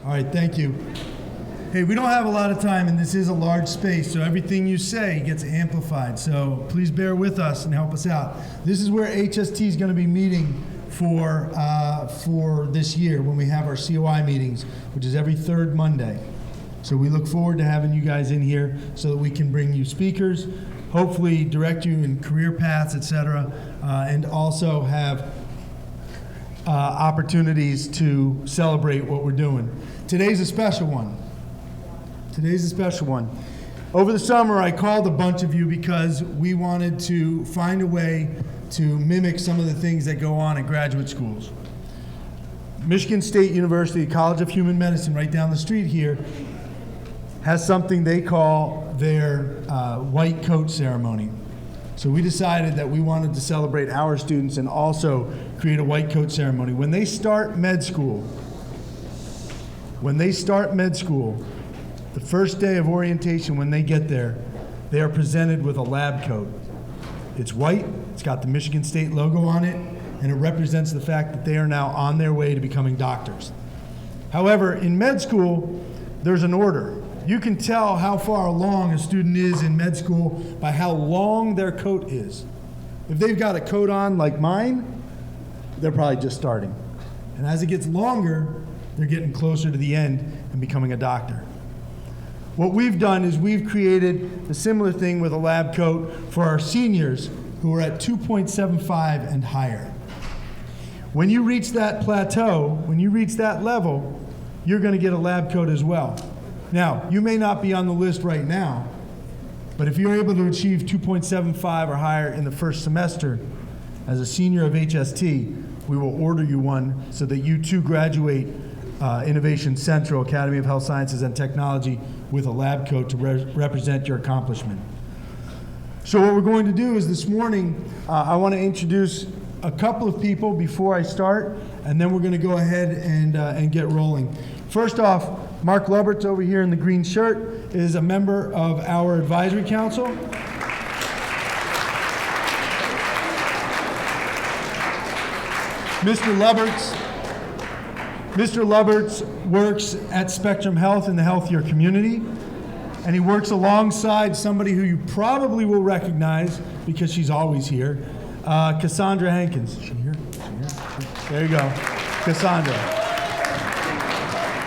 All right, thank you. Hey, we don't have a lot of time, and this is a large space, so everything you say gets amplified. So please bear with us and help us out. This is where HST is going to be meeting for this year when we have our COI meetings, which is every third Monday. So we look forward to having you guys in here so that we can bring you speakers, hopefully direct you in career paths, etc., and also have opportunities to celebrate what we're doing. Today's a special one. Over the summer, I called a bunch of you because we wanted to find a way to mimic some of the things that go on at graduate schools. Michigan State University College of Human Medicine, right down the street here, has something they call their white coat ceremony. So we decided that we wanted to celebrate our students and also create a white coat ceremony. When they start med school, the first day of orientation when they get there, they are presented with a lab coat. It's white, it's got the Michigan State logo on it, and it represents the fact that they are now on their way to becoming doctors. However, in med school, there's an order. You can tell how far along a student is in med school by how long their coat is. If they've got a coat on like mine, they're probably just starting. And as it gets longer, they're getting closer to the end and becoming a doctor. What we've done is we've created a similar thing with a lab coat for our seniors who are at 2.75 and higher. When you reach that plateau, when you reach that level, you're going to get a lab coat as well. Now, you may not be on the list right now, but if you're able to achieve 2.75 or higher in the first semester as a senior of HST, we will order you one so that you too graduate Innovation Central Academy of Health Sciences and Technology with a lab coat to represent your accomplishment. So what we're going to do is this morning, I want to introduce a couple of people before I start, and then we're going to go ahead and get rolling. First off, Mark Luberts over here in the green shirt is a member of our advisory council. Mr. Luberts works at Spectrum Health in the healthier community, and he works alongside somebody who you probably will recognize because she's always here, Cassandra Hankins. Is she here? There you go, Cassandra.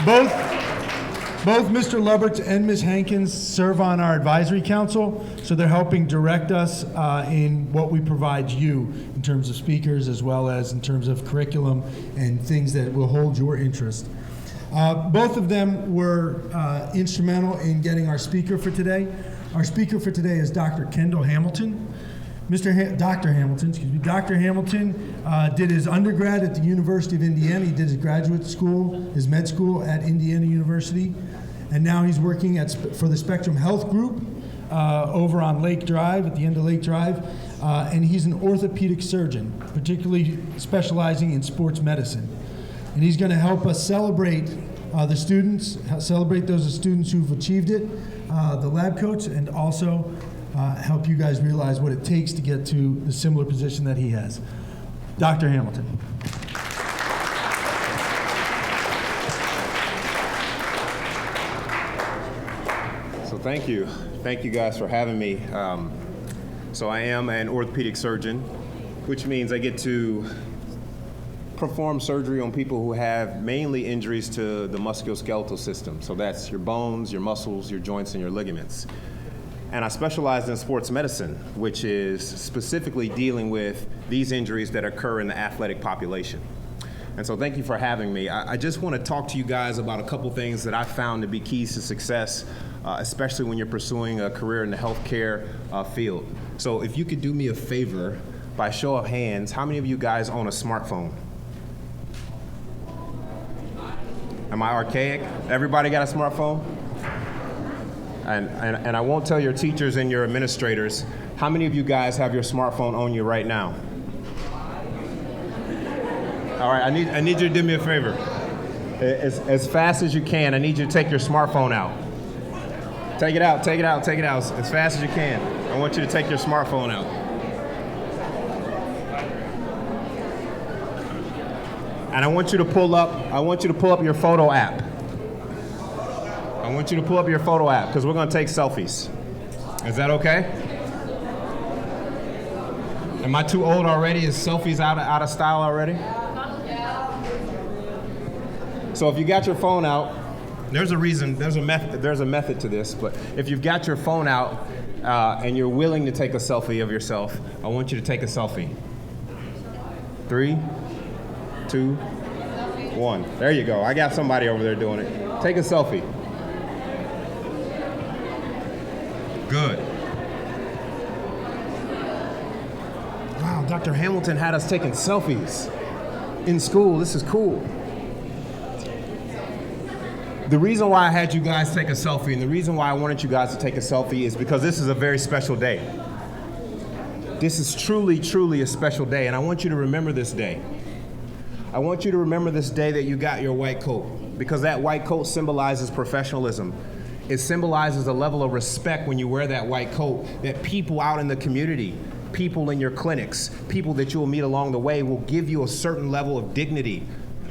Both Mr. Luberts and Ms. Hankins serve on our advisory council, so they're helping direct us in what we provide you in terms of speakers as well as in terms of curriculum and things that will hold your interest. Both of them were instrumental in getting our speaker for today. Our speaker for today is Dr. Kendall Hamilton. Dr. Hamilton did his undergrad at the University of Indiana. He did his graduate school, his med school at Indiana University. And now he's working for the Spectrum Health Group over on Lake Drive, at the end of Lake Drive. And he's an orthopedic surgeon, particularly specializing in sports medicine. And he's going to help us celebrate the students, celebrate those students who've achieved it, the lab coats, and also help you guys realize what it takes to get to the similar position that he has. Dr. Hamilton. So thank you. Thank you guys for having me. So I am an orthopedic surgeon, which means I get to perform surgery on people who have mainly injuries to the musculoskeletal system. So that's your bones, your muscles, your joints, and your ligaments. And I specialize in sports medicine, which is specifically dealing with these injuries that occur in the athletic population. And so thank you for having me. I just want to talk to you guys about a couple things that I found to be keys to success, especially when you're pursuing a career in the healthcare field. So if you could do me a favor, by show of hands, how many of you guys own a smartphone? Am I archaic? Everybody got a smartphone? And I won't tell your teachers and your administrators, how many of you guys have your smartphone on you right now? All right, I need you to do me a favor. As fast as you can, I need you to take your smartphone out. Take it out as fast as you can. I want you to take your smartphone out. And I want you to pull up your photo app. I want you to pull up your photo app because we're going to take selfies. Is that okay? Am I too old already? Is selfies out of style already? So if you got your phone out, there's a reason, there's a method to this, but if you've got your phone out and you're willing to take a selfie of yourself, I want you to take a selfie. 3, 2, 1. There you go. I got somebody over there doing it. Take a selfie. Good. Wow, Dr. Hamilton had us taking selfies in school. This is cool. The reason why I had you guys take a selfie and the reason why I wanted you guys to take a selfie is because this is a very special day. This is truly, truly a special day, and I want you to remember this day. I want you to remember this day that you got your white coat, because that white coat symbolizes professionalism. It symbolizes a level of respect when you wear that white coat that people out in the community, people in your clinics, people that you will meet along the way will give you a certain level of dignity.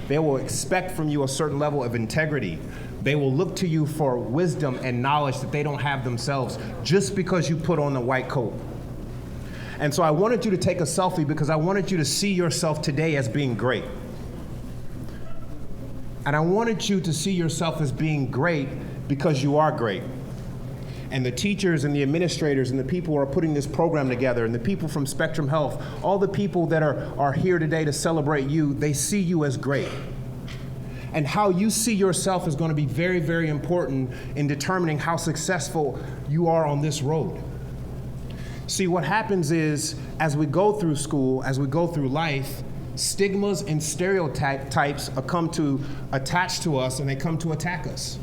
They will expect from you a certain level of integrity. They will look to you for wisdom and knowledge that they don't have themselves just because you put on the white coat. And so I wanted you to take a selfie because I wanted you to see yourself today as being great. And I wanted you to see yourself as being great because you are great. And the teachers and the administrators and the people who are putting this program together and the people from Spectrum Health, all the people that are here today to celebrate you, they see you as great. And how you see yourself is going to be very, very important in determining how successful you are on this road. See, what happens is, as we go through school, as we go through life, stigmas and stereotypes come to attach to us and they come to attack us.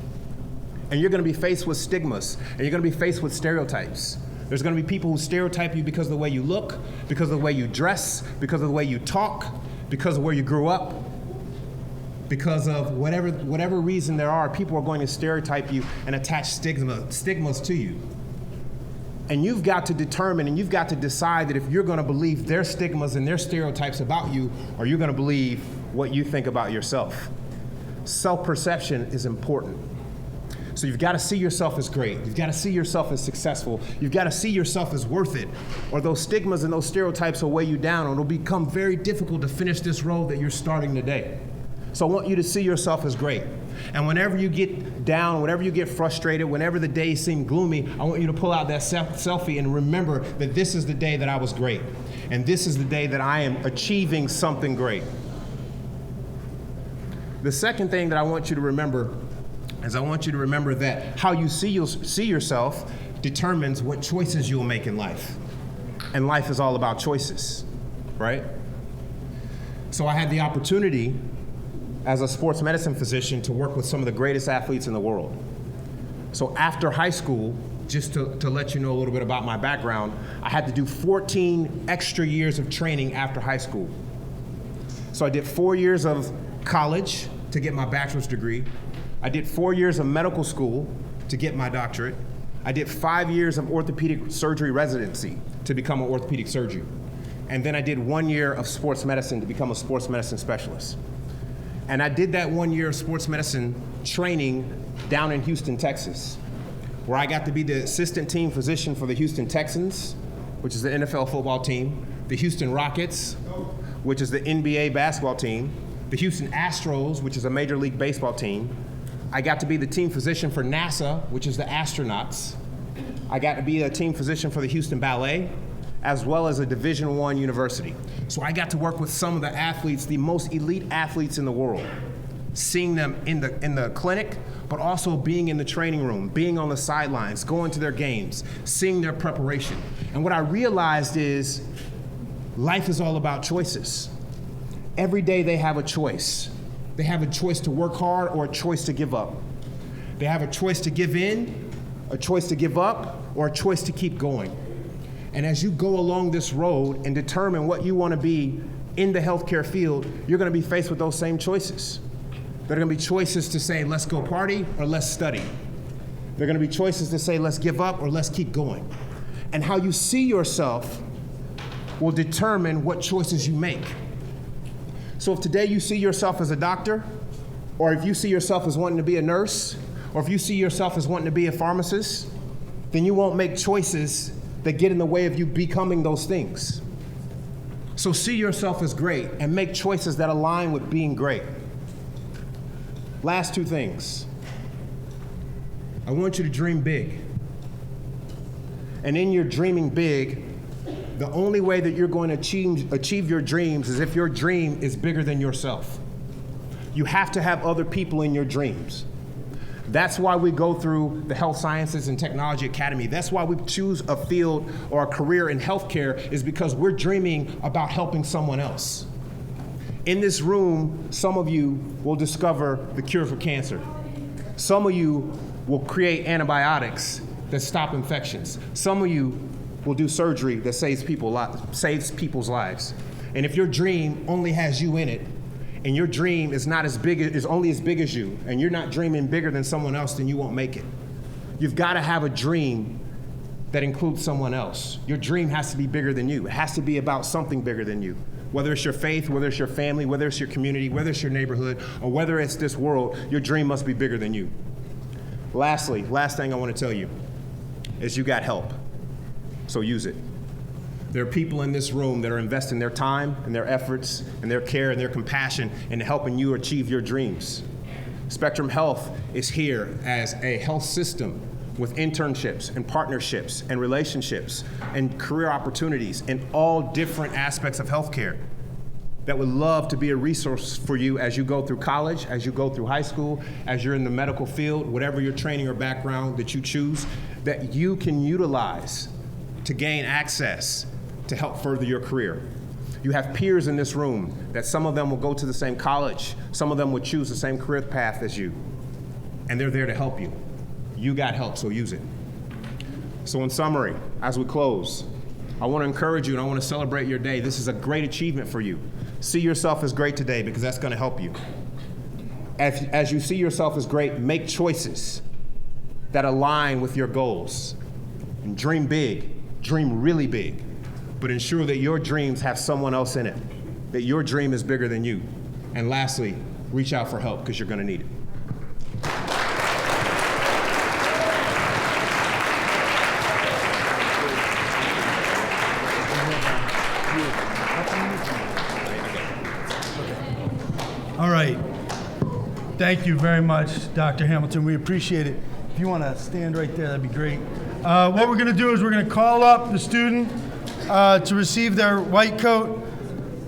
And you're going to be faced with stigmas, and you're going to be faced with stereotypes. There's going to be people who stereotype you because of the way you look, because of the way you dress, because of the way you talk, because of where you grew up, because of whatever reason there are, people are going to stereotype you and attach stigmas to you. And you've got to determine and you've got to decide that if you're going to believe their stigmas and their stereotypes about you, or you're going to believe what you think about yourself. Self-perception is important. So you've got to see yourself as great. You've got to see yourself as successful. You've got to see yourself as worth it. Or those stigmas and those stereotypes will weigh you down, and it'll become very difficult to finish this road that you're starting today. So I want you to see yourself as great. And whenever you get down, whenever you get frustrated, whenever the days seem gloomy, I want you to pull out that selfie and remember that this is the day that I was great. And this is the day that I am achieving something great. The second thing that I want you to remember is I want you to remember that how you see yourself determines what choices you'll make in life. And life is all about choices, right? So I had the opportunity as a sports medicine physician to work with some of the greatest athletes in the world. So after high school, just to let you know a little bit about my background, I had to do 14 extra years of training after high school. So I did 4 years of college to get my bachelor's degree. I did 4 years of medical school to get my doctorate. I did 5 years of orthopedic surgery residency to become an orthopedic surgeon. And then I did 1 year of sports medicine to become a sports medicine specialist. And I did that 1 year of sports medicine training down in Houston, Texas, where I got to be the assistant team physician for the Houston Texans, which is the NFL football team, the Houston Rockets, which is the NBA basketball team, the Houston Astros, which is a Major League Baseball team. I got to be the team physician for NASA, which is the astronauts. I got to be a team physician for the Houston Ballet, as well as a Division I university. So I got to work with some of the athletes, the most elite athletes in the world, seeing them in the clinic, but also being in the training room, being on the sidelines, going to their games, seeing their preparation. And what I realized is life is all about choices. Every day they have a choice. They have a choice to work hard or a choice to give up. They have a choice to give in, a choice to give up, or a choice to keep going. And as you go along this road and determine what you want to be in the healthcare field, you're going to be faced with those same choices. There are going to be choices to say, let's go party or let's study. There are going to be choices to say, let's give up or let's keep going. And how you see yourself will determine what choices you make. So if today you see yourself as a doctor, or if you see yourself as wanting to be a nurse, or if you see yourself as wanting to be a pharmacist, then you won't make choices that get in the way of you becoming those things. So see yourself as great and make choices that align with being great. Last two things. I want you to dream big. And in your dreaming big, the only way that you're going to achieve your dreams is if your dream is bigger than yourself. You have to have other people in your dreams. That's why we go through the Health Sciences and Technology Academy. That's why we choose a field or a career in healthcare, is because we're dreaming about helping someone else. In this room, some of you will discover the cure for cancer. Some of you will create antibiotics that stop infections. Some of you will do surgery that saves people's lives. And if your dream only has you in it, and your dream is not as big, is only as big as you, and you're not dreaming bigger than someone else, then you won't make it. You've got to have a dream that includes someone else. Your dream has to be bigger than you. It has to be about something bigger than you. Whether it's your faith, whether it's your family, whether it's your community, whether it's your neighborhood, or whether it's this world, your dream must be bigger than you. Lastly, last thing I want to tell you is you got help, so use it. There are people in this room that are investing their time and their efforts and their care and their compassion into helping you achieve your dreams. Spectrum Health is here as a health system with internships and partnerships and relationships and career opportunities in all different aspects of healthcare that would love to be a resource for you as you go through college, as you go through high school, as you're in the medical field, whatever your training or background that you choose, that you can utilize to gain access to help further your career. You have peers in this room that some of them will go to the same college, some of them will choose the same career path as you, and they're there to help you. You got help, so use it. So in summary, as we close, I want to encourage you and I want to celebrate your day. This is a great achievement for you. See yourself as great today, because that's going to help you. As you see yourself as great, make choices that align with your goals. And dream big, dream really big, but ensure that your dreams have someone else in it, that your dream is bigger than you. And lastly, reach out for help, because you're going to need it. All right. Thank you very much, Dr. Hamilton. We appreciate it. If you want to stand right there, that'd be great. What we're going to do is we're going to call up the student to receive their white coat.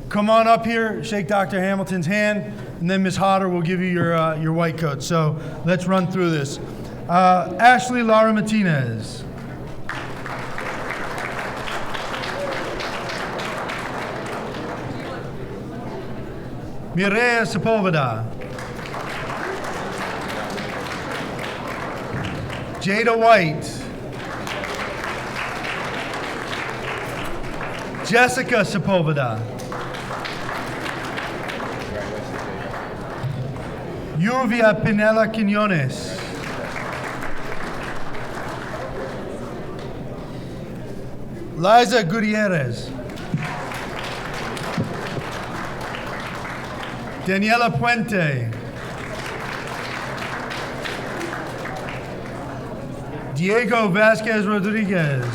Come on up here, shake Dr. Hamilton's hand, and then Ms. Hodder will give you your white coat. So let's run through this. Ashley Lara Martinez. Mireya Sepulveda. Jada White. Jessica Sepulveda. Lluvia Pinella Quinones. Liza Gutierrez. Daniela Puente. Diego Vasquez Rodriguez.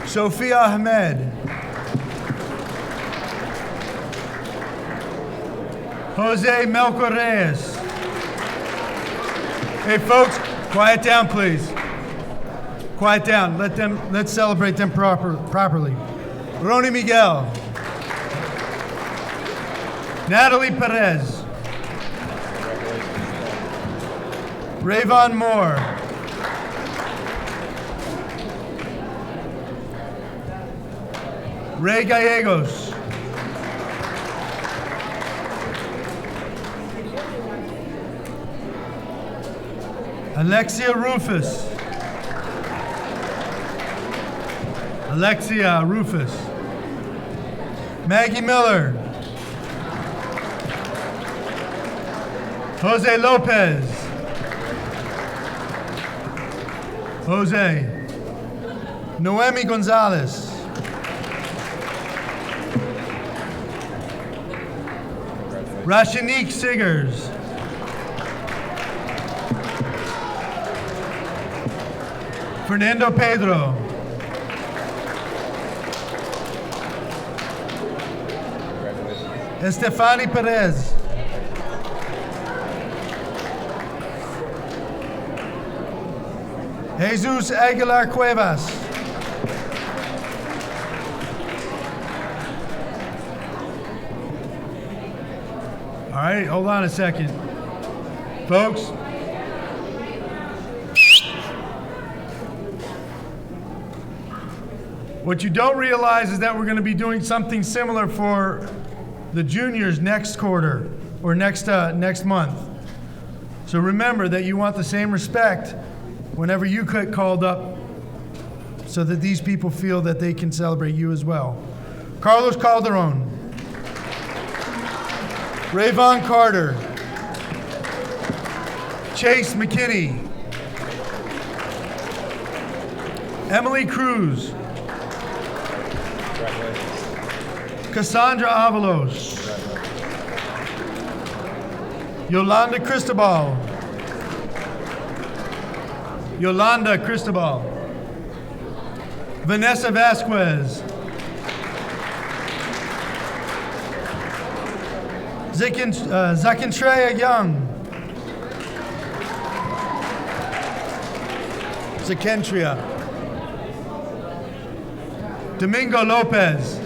Sophia Ahmed. Jose Melco Reyes. Hey folks, quiet down please. Quiet down, let's celebrate them properly. Roni Miguel. Natalie Perez. Rayvon Moore. Ray Gallegos. Alexia Rufus. Alexia Rufus. Maggie Miller. Jose Lopez. Jose. Noemi Gonzalez. Rashanique Siggers. Fernando Pedro. Estefani Perez. Jesus Aguilar Cuevas. All right, hold on a second. Folks. What you don't realize is that we're going to be doing something similar for the juniors next quarter or next month. So remember that you want the same respect whenever you get called up so that these people feel that they can celebrate you as well. Carlos Calderon. Rayvon Carter. Chase McKinney. Emily Cruz. Cassandra Avalos. Yolanda Cristobal. Yolanda Cristobal. Vanessa Vasquez. Zakintrea Young. Zakentria. Domingo Lopez.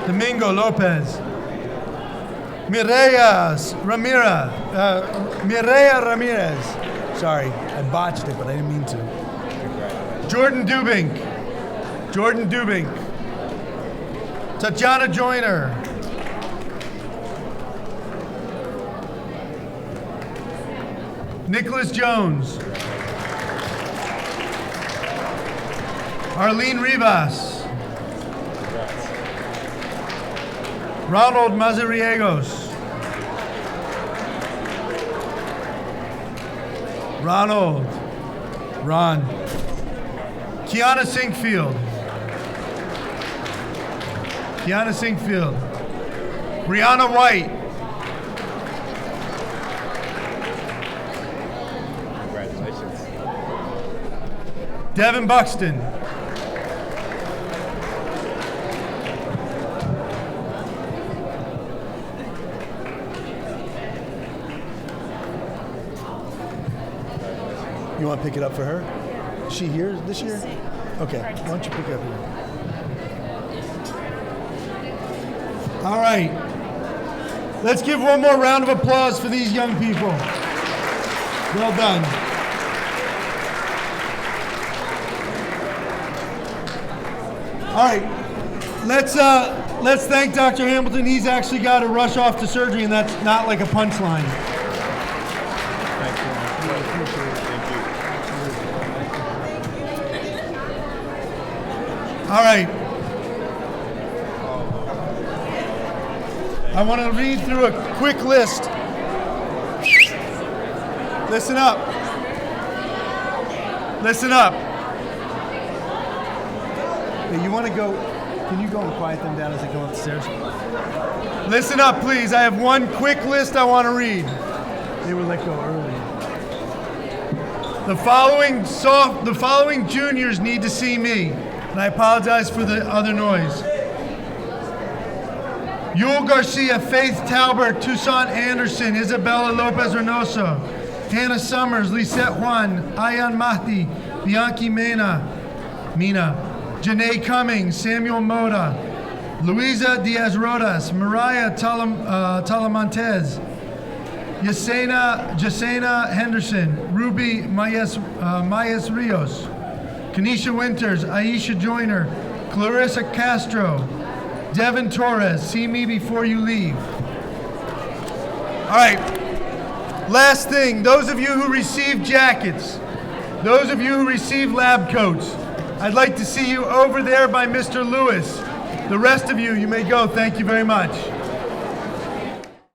Domingo Lopez. Mireya Ramirez. Sorry, I botched it, but I didn't mean to. Jordan Dubink. Tatiana Joyner. Nicholas Jones. Arlene Rivas. Ronald Mazariegos. Ron. Kiana Sinkfield. Brianna White. Congratulations. Devin Buxton. You want to pick it up for her? Is she here this year? Okay, why don't you pick it up here? All right. Let's give one more round of applause for these young people. Well done. All right. Let's thank Dr. Hamilton. He's actually got to rush off to surgery, and that's not like a punchline. All right. I want to read through a quick list. Listen up. Hey, you want to go? Can you go and quiet them down as they go up the stairs? Listen up, please. I have one quick list I want to read. They were let go early. The following juniors need to see me. And I apologize for the other noise. Yul Garcia, Faith Talbert, Toussaint Anderson, Isabella Lopez Reynoso, Hannah Summers, Lisette Juan, Ayan Mahdi, Bianchi Mina, Janae Cummings, Samuel Moda, Luisa Diaz Rodas, Mariah Talamontes, Yesenia Henderson, Ruby Mayes Rios, Kanisha Winters, Aisha Joyner, Clarissa Castro, Devin Torres, see me before you leave. All right, last thing, those of you who received jackets, those of you who received lab coats, I'd like to see you over there by Mr. Lewis. The rest of you, you may go. Thank you very much.